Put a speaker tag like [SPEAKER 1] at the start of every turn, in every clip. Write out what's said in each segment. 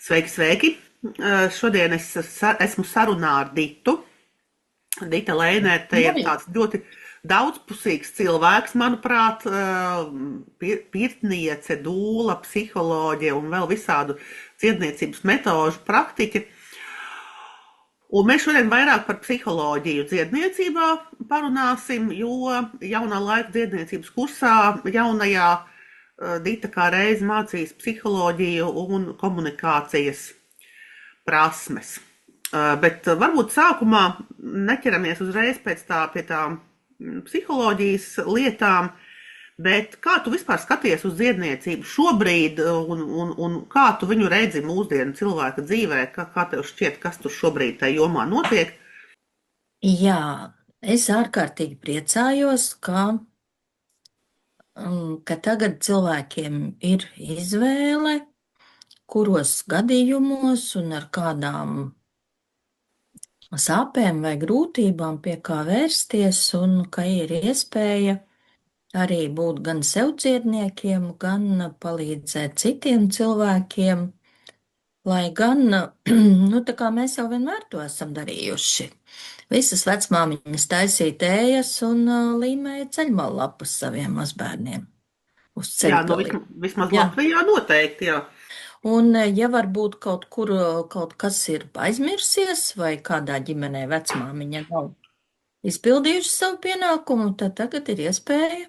[SPEAKER 1] Sveiki, sveiki! Šodien es esmu sarunā ar Ditu. Dita Leinēte ir
[SPEAKER 2] Labi.
[SPEAKER 1] tāds ļoti daudzpusīgs cilvēks, manuprāt, pirtniece, dūla, psiholoģe un vēl visādu dziedniecības metožu praktiķe. Un mēs šodien vairāk par psiholoģiju dziedniecībā parunāsim, jo jaunā laika dziedniecības kursā jaunajā Dita kā reiz mācīs psiholoģiju un komunikācijas prasmes. Bet varbūt sākumā neķeramies uzreiz pie tām psiholoģijas lietām, bet kā tu vispār skaties uz dziedniecību šobrīd un kā tu viņu redzi mūsdienu cilvēka dzīvē, kā tev šķiet, kas tur šobrīd tajā jomā notiek?
[SPEAKER 2] Jā, es ārkārtīgi priecājos, ka tagad cilvēkiem ir izvēle, kuros gadījumos un ar kādām sāpēm vai grūtībām pie kā vērsties, un ka ir iespēja arī būt gan sev cietniekiem, gan palīdzēt citiem cilvēkiem, lai gan, nu, tā kā mēs jau vienmēr to esam darījuši. Visas vecmāmiņas taisīja tējas un līmēja ceļmalu lapas saviem mazbērniem uz
[SPEAKER 1] Jā, nu
[SPEAKER 2] ceļgaliem.
[SPEAKER 1] vismaz
[SPEAKER 2] Jā.
[SPEAKER 1] Latvijā noteikti, jā.
[SPEAKER 2] Un, ja varbūt kaut kur kaut kas ir aizmirsies, vai kādā ģimenē vecmāmiņa nav izpildījuši savu pienākumu, tad tagad ir iespēja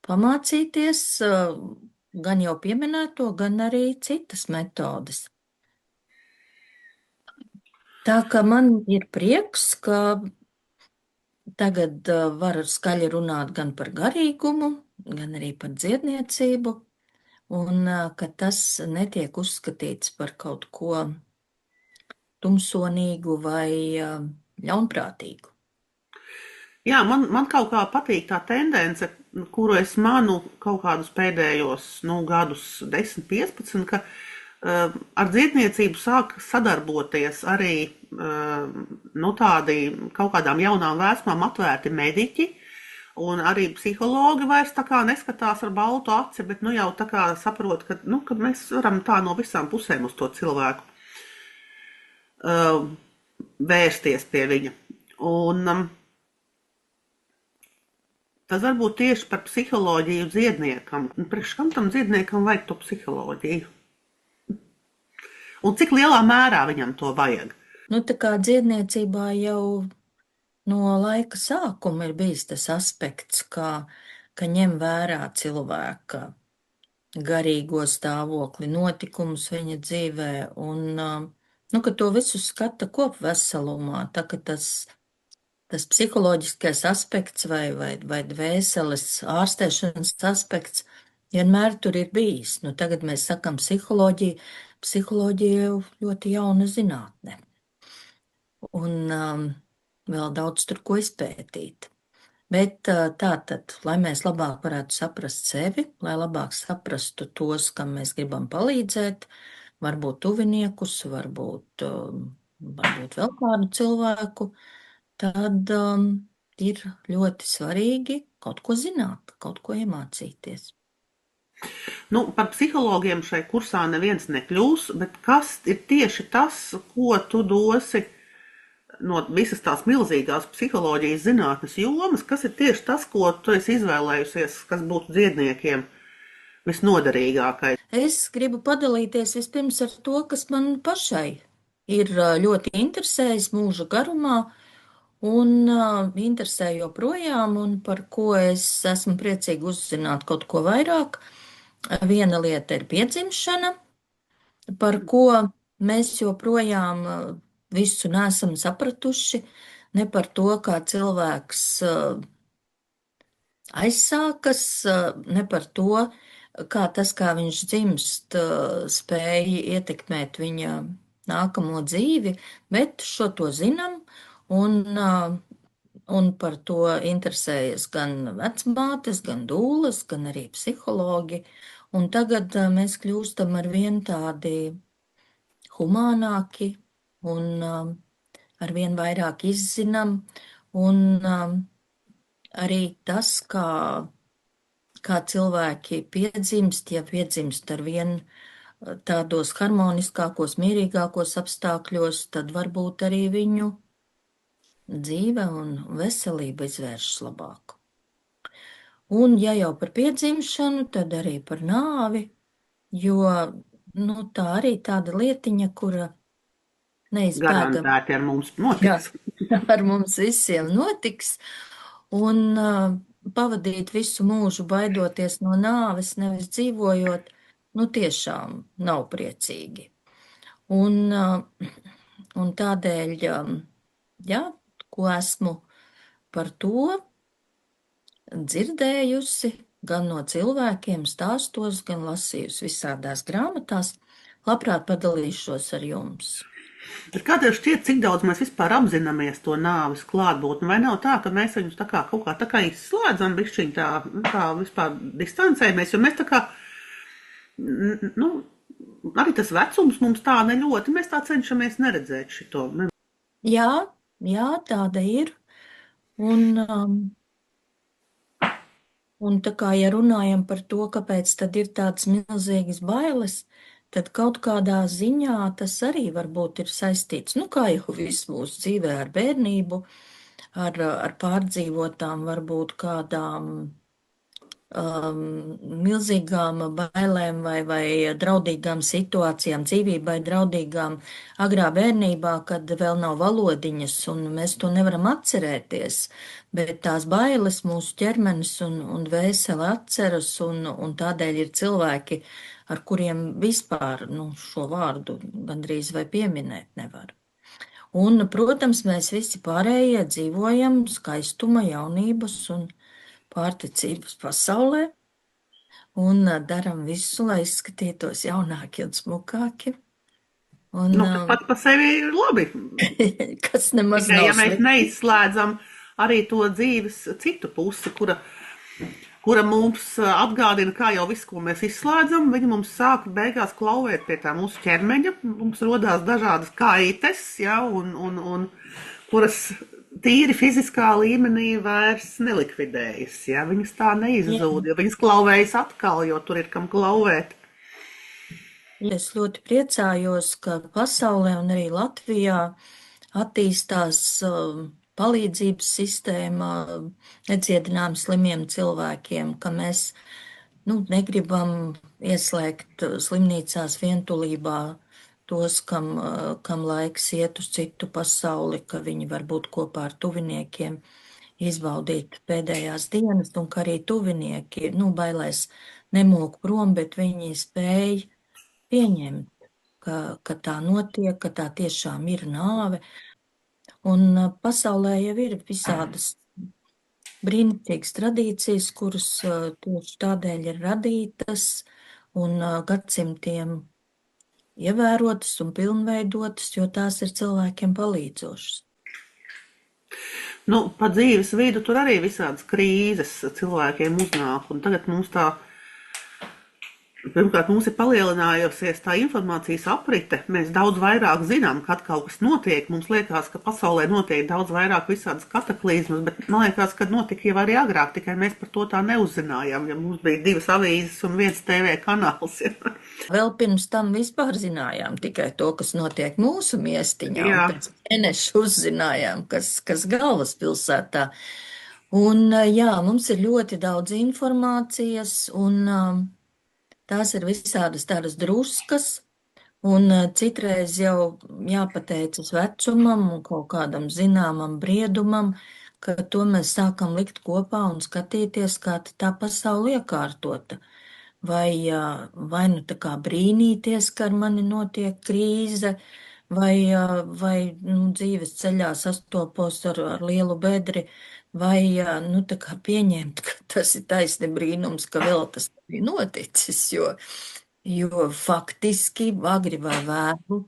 [SPEAKER 2] pamācīties gan jau pieminēto, gan arī citas metodes. Tā ka man ir prieks, ka tagad var skaļi runāt gan par garīgumu, gan arī par dziedniecību, un ka tas netiek uzskatīts par kaut ko tumsonīgu vai ļaunprātīgu.
[SPEAKER 1] Jā, man kaut kā patīk tā tendence, kuru es manu kaut kādus pēdējos, gadus 10, 15, ka ar dziedniecību sāk sadarboties arī tādi kaut kādām jaunām vēsmām atvērti mediķi, un arī psihologi vairs tā kā neskatās ar baltu aci, bet jau tā kā saprot, ka mēs varam tā no visām pusēm uz to cilvēku vērsties pie viņa. Un tas varbūt tieši par psiholoģiju dziedniekam. Priekš kam tam dziedniekam vajag to psiholoģiju? Un cik lielā mērā viņam to vajag?
[SPEAKER 2] Nu, tā kā dziedniecībā jau no laika sākuma ir bijis tas aspekts, ka ņem vērā cilvēka garīgo stāvokli, notikumus viņa dzīvē, un ka to visu skata kopveselumā, tā ka tas psiholoģiskais aspekts vai dvēseles ārstēšanas aspekts vienmēr tur ir bijis. Nu, tagad mēs sakam psiholoģija, psiholoģija jau ļoti jauna zinātne. Un vēl daudz tur ko izpētīt. Bet tātad, lai mēs labāk varētu saprast sevi, lai labāk saprastu tos, kam mēs gribam palīdzēt, varbūt tuviniekus, varbūt vēl kādu cilvēku, tad ir ļoti svarīgi kaut ko zināt, kaut ko iemācīties.
[SPEAKER 1] Par psihologiem šai kursā neviens nekļūs, bet kas ir tieši tas, ko tu dosi no visas tās milzīgās psiholoģijas zinātnes jomas, kas ir tieši tas, ko tu esi izvēlējusies, kas būtu dziedniekiem visnoderīgākais?
[SPEAKER 2] Es gribu padalīties vispirms ar to, kas man pašai ir ļoti interesējis mūža garumā un interesē joprojām, un par ko es esmu priecīgi uzzināt kaut ko vairāk. Viena lieta ir piedzimšana, par ko mēs joprojām visu nesam sapratuši, ne par to, kā cilvēks aizsākas, ne par to, kā tas, kā viņš dzimst, spēja ietekmēt viņa nākamo dzīvi, bet šo to zinām, un par to interesējas gan vecmātes, gan dūles, gan arī psihologi, un tagad mēs kļūstam ar vien tādi humānāki un arvien vairāk izzinām, un arī tas, kā cilvēki piedzimst, ja piedzimst ar vien tādos harmoniskākos, mierīgākos apstākļos, tad varbūt arī viņu dzīve un veselība izvēršas labāk. Un, ja jau par piedzimšanu, tad arī par nāvi, jo tā arī tāda lietiņa, kura neizbēgami
[SPEAKER 1] Garantēti ar mums
[SPEAKER 2] jā,
[SPEAKER 1] notiks.
[SPEAKER 2] ar mums visiem notiks. Un pavadīt visu mūžu baidoties no nāves, nevis dzīvojot, tiešām nav priecīgi. Un tādēļ, jā, ko esmu par to dzirdējusi gan no cilvēkiem stāstos, gan lasījusi visādās grāmatās, labprāt padalīšos ar jums.
[SPEAKER 1] Bet kā tev šķiet, cik daudz mēs vispār apzināmies to nāves klātbūtni? Vai nav tā, ka mēs viņus kaut kā izslēdzam, bišķiņ tā vispār distancējamies, jo mēs arī tas vecums mums tā neļoti, mēs tā cenšamies neredzēt šito.
[SPEAKER 2] Jā, tāda ir. Un tā kā, ja runājam par to, kāpēc tad ir tādas milzīgas bailes, tad kaut kādā ziņā tas arī varbūt ir saistīts, kā jau viss mūsu dzīvē ar bērnību, ar pārdzīvotām varbūt kādām milzīgām bailēm vai draudīgām situācijām, dzīvībai draudīgām agrā bērnībā, kad vēl nav valodiņas un mēs to nevaram atcerēties, bet tās bailes mūsu ķermenis un dvēsele atceras un tādēļ ir cilvēki, ar kuriem vispār šo vārdu gandrīz vai pieminēt nevar. Un, protams, mēs visi pārējie dzīvojam skaistuma, jaunības un pārticības pasaulē un daram visu, lai izskatītos jaunāki un smukāki.
[SPEAKER 1] Tas pats par sevi ir labi.
[SPEAKER 2] Kas nemaz
[SPEAKER 1] tikai,
[SPEAKER 2] nav
[SPEAKER 1] ja mēs neizslēdzam arī to dzīves citu pusi, kura mums atgādina, kā jau visu, ko mēs izslēdzam, viņa mums sāk beigās klauvēt pie tā mūsu ķermeņa, mums rodās dažādas kaites, ja, un kuras tīri fiziskā līmenī vairs nelikvidējas, ja, viņas tā neizzūd, jo viņas klauvējas atkal, jo tur ir kam klauvēt.
[SPEAKER 2] Es ļoti priecājos, ka pasaulē un arī Latvijā attīstās palīdzības sistēma nedziedinām slimiem cilvēkiem, ka mēs negribam ieslēgt slimnīcās vientulībā tos, kam laiks iet uz citu pasauli, ka viņi var būt kopā ar tuviniekiem, izbaudīt pēdējās dienas, un ka arī tuvinieki, bailēs nemok prom, bet viņi spēj pieņemt, ka tā notiek, ka tā tiešām ir nāve. Un pasaulē jau ir visādas brīnišķīgas tradīcijas, kuras tieši tādēļ ir radītas un gadsimtiem ievērotas un pilnveidotas, jo tās ir cilvēkiem palīdzošas.
[SPEAKER 1] Pa dzīves vidu tur arī visādas krīzes cilvēkiem uznāk, un tagad mums pirmkārt, mums ir palielinājusies tā informācijas aprite. Mēs daudz vairāk zinām, kad kaut kas notiek. Mums liekas, ka pasaulē notiek daudz vairāk visādas kataklizmas, bet man liekas, ka notika jau arī agrāk, tikai mēs par to tā neuzzinājām, ja mums bija 2 avīzes un 1 TV kanāls. Ja.
[SPEAKER 2] Vēl pirms tam vispār zinājām tikai to, kas notiek mūsu miestiņā,
[SPEAKER 1] Jā.
[SPEAKER 2] un pēc mēneša uzzinājām, kas galvaspilsētā. Un jā, mums ir ļoti daudz informācijas, un tās ir visādas tādas druskas, un citreiz jau jāpateicas vecumam un kaut kādam zināmam briedumam, ka to mēs sākam likt kopā un skatīties, kā tā pasaule iekārtota. Vai tā kā brīnīties, ka ar mani notiek krīze, vai dzīves ceļā sastopos ar lielu bedri, vai tā kā pieņemt, ka tas ir taisni brīnums, ka vēl tas bija noticis, jo faktiski agri vai vēlu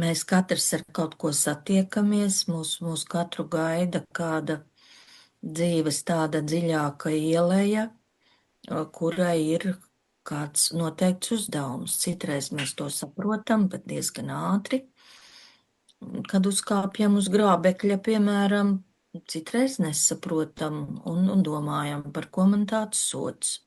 [SPEAKER 2] mēs katrs ar kaut ko satiekamies, mūs katru gaida kāda dzīves tāda dziļāka ieleja, kurai ir kāds noteikts uzdevums. Citreiz mēs to saprotam, bet diezgan ātri. Kad uzkāpjam uz grābekļa, piemēram, citreiz nesaprotam un domājam, par ko man tāds sods.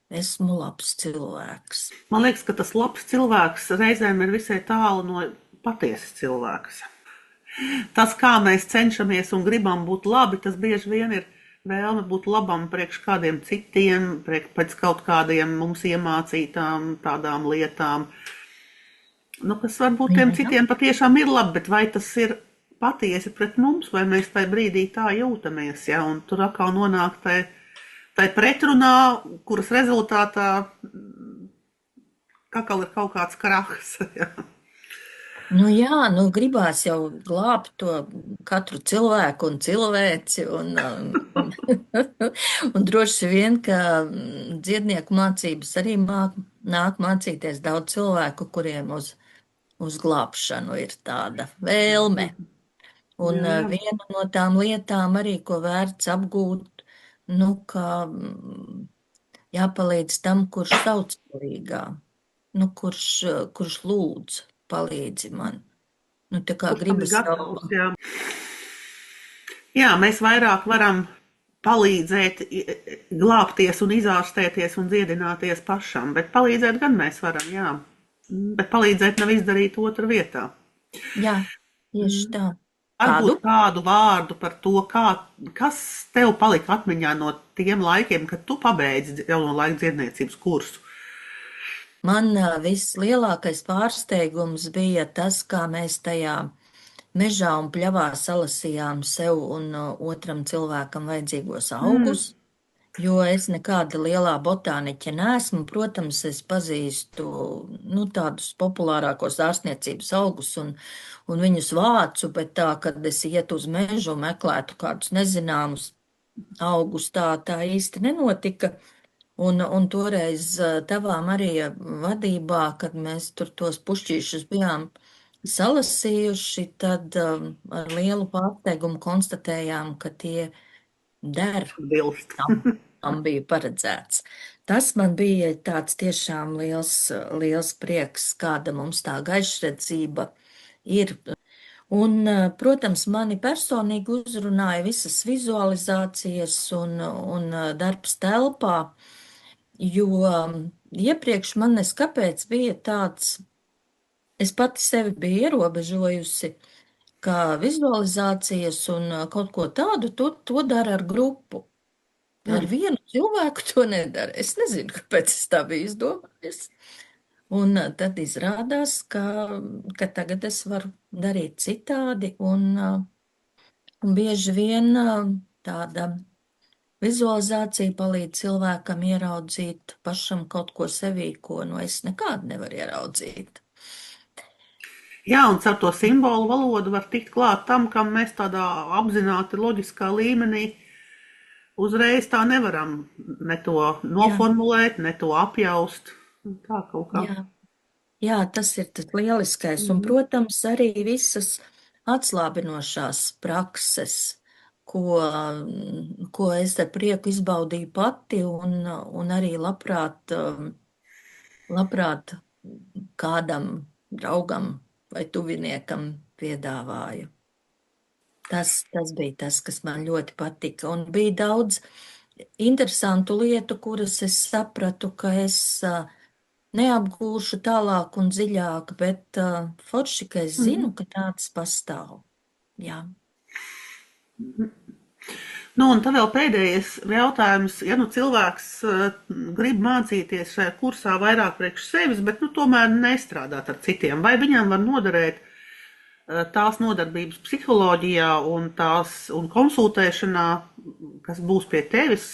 [SPEAKER 2] esmu labs cilvēks.
[SPEAKER 1] Man liekas, ka tas labs cilvēks reizēm ir visai tālu no patiesas cilvēks. Tas, kā mēs cenšamies un gribam būt labi, tas bieži vien ir vēlme būt labam priekš kādiem citiem, pēc kaut kādiem mums iemācītām tādām lietām, kas varbūt tiem
[SPEAKER 2] Jā.
[SPEAKER 1] citiem patiešām ir labi, bet vai tas ir patiesi pret mums, vai mēs tajā brīdī tā jūtamies, ja, un tur atkal nonāk tai pretrunā, kuras rezultātā atkal ir kaut kāds krahs. Ja.
[SPEAKER 2] Nu jā, gribās jau glābt to katru cilvēku un cilvēci, un droši vien, ka dziednieku mācības arī nāk mācīties daudz cilvēku, kuriem uz glābšanu ir tāda vēlme. Un
[SPEAKER 1] Jā, jā.
[SPEAKER 2] viena no tām lietām arī, ko vērts apgūt, ka jāpalīdz tam, kurš sauc palīgā, kurš lūdz palīdzi man. Tā kā
[SPEAKER 1] Kurš tam ir
[SPEAKER 2] gribas jau.
[SPEAKER 1] gatavs? Jā. Jā, mēs vairāk varam palīdzēt, glābties un izārstēties un dziedināties pašam, bet palīdzēt gan mēs varam, jā. Bet palīdzēt nav izdarīt otru vietā.
[SPEAKER 2] Jā, tieši tā.
[SPEAKER 1] Varbūt kādu vārdu par to, kas tev palika atmiņā no tiem laikiem, kad tu pabeidzi jauno laiku dziedniecības kursu.
[SPEAKER 2] Man vislielākais pārsteigums bija tas, kā mēs tajā mežā un pļavā salasījām sev un otram cilvēkam vajadzīgos augus, jo es nekāda lielā botāniķe neesmu. Protams, es pazīstu tādus populārākos ārstniecības augus un viņus vācu, bet tā, kad es ietu uz mežu un meklētu kādus nezināmus augus, tā īsti nenotika. Un toreiz tavā Marija vadībā, kad mēs tur tos pušķīšus bijām salasījuši, tad ar lielu pārsteigumu konstatējām, ka tie der
[SPEAKER 1] Bilst.
[SPEAKER 2] tam bija paredzēts. Tas man bija tāds tiešām liels prieks, kāda mums tā gaišredzība ir. Un, protams, mani personīgi uzrunāja visas vizualizācijas un darbs telpā, jo iepriekš man neskapēc bija tāds, es pati sevi biju ierobežojusi, ka vizualizācijas un kaut ko tādu, to dara ar grupu. Ar vienu cilvēku to nedara. Es nezinu, kāpēc es tā biju izdomājis. Un tad izrādās, ka tagad es varu darīt citādi, un bieži vien tāda vizualizācija palīdz cilvēkam ieraudzīt pašam kaut ko sevī, ko es nekādu nevaru ieraudzīt.
[SPEAKER 1] Jā, un caur to simbolu valodu var tikt klāt tam, kam mēs tādā apzināti loģiskā līmenī uzreiz tā nevaram ne to noformulēt, ne to apjaust. Tā kaut kā.
[SPEAKER 2] Jā, tas ir tas lieliskais. Un, protams, arī visas atslābinošās prakses, ko es ar prieku izbaudīju pati un arī labprāt kādam draugam vai tuviniekam piedāvāju. Tas bija tas, kas man ļoti patika. Un bija daudz interesantu lietu, kuras es sapratu, ka es neapgūšu tālāk un dziļāk, bet forši, ka es zinu, ka tāds pastāv. Jā.
[SPEAKER 1] Un tad vēl pēdējais jautājums. Ja cilvēks grib mācīties šajā kursā vairāk priekš sevis, bet tomēr nestrādāt ar citiem, vai viņam var noderēt tās nodarbības psiholoģijā un konsultēšanā, kas būs pie tevis,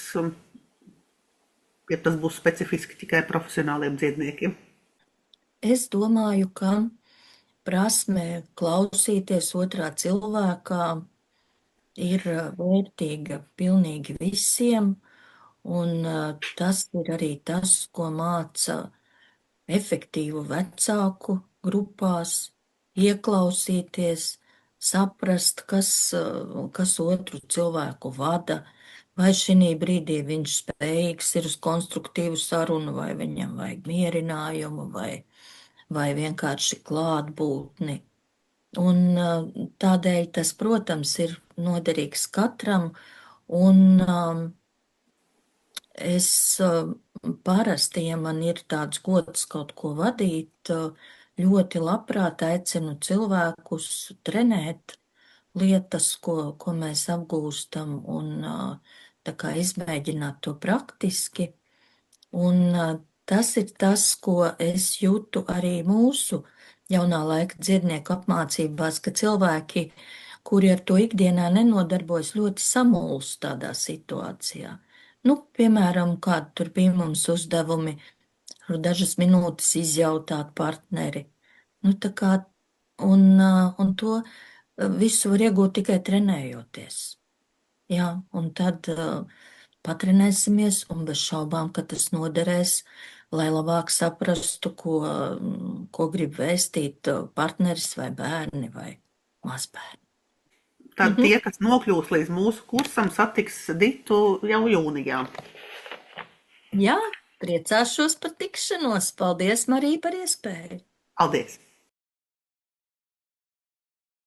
[SPEAKER 1] ja tas būs specifiski tikai profesionāliem dziedniekiem?
[SPEAKER 2] Es domāju, ka prasme klausīties otrā cilvēkā ir vērtīga pilnīgi visiem, un tas ir arī tas, ko māca efektīvu vecāku grupās, ieklausīties, saprast, kas otru cilvēku vada, vai šī brīdī viņš spējīgs ir uz konstruktīvu sarunu, vai viņam vajag mierinājumu, vai vienkārši klātbūtni. Un tādēļ tas, protams, ir noderīgs katram, un Es parasti, ja man ir tāds gods kaut ko vadīt, ļoti labprāt aicinu cilvēkus trenēt lietas, ko mēs apgūstam, un tā kā izmēģināt to praktiski. Un tas ir tas, ko es jūtu arī mūsu jaunā laika dziednieku apmācībās, ka cilvēki, kuri ar to ikdienā nenodarbojas, ļoti samulst tādā situācijā. Nu, piemēram, kādi tur bija mums uzdevumi, dažas minūtes izjautāt partneri. Nu, tā kā, un to visu var iegūt tikai trenējoties. Jā, un tad patrenēsimies, un bez šaubām, ka tas noderēs, lai labāk saprastu, ko grib vēstīt partneris vai bērni vai mazbērni.
[SPEAKER 1] Tad tie, kas nokļūs līdz mūsu kursam, satiks Ditu jau jūnijā.
[SPEAKER 2] Jā, priecāšos par tikšanos. Paldies, Marija, par iespēju.
[SPEAKER 1] Paldies!